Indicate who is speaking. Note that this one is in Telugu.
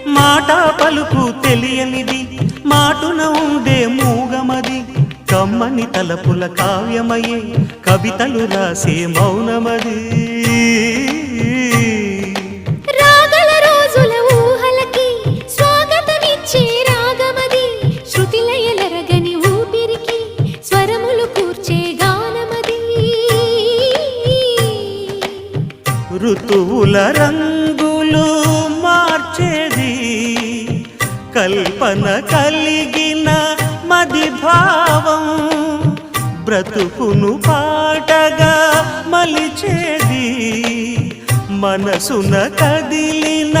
Speaker 1: మాట పలుకు తెలియనిది మాటున ఉండే మూగమది కమ్మని తలపుల కావ్యమయే కవితలు రాసే మౌనమది
Speaker 2: రాగల రోజుల ఊహలకి స్వాగతమిచ్చే రాగమది శృతిలయలరగని ఊపిరికి స్వరములు కూర్చే గానమది
Speaker 1: ఋతువుల రంగులు మార్చేది కల్పన కలిగిన మది భావం బ్రతుకును పాటగా మలిచేది మనసున కదిలిన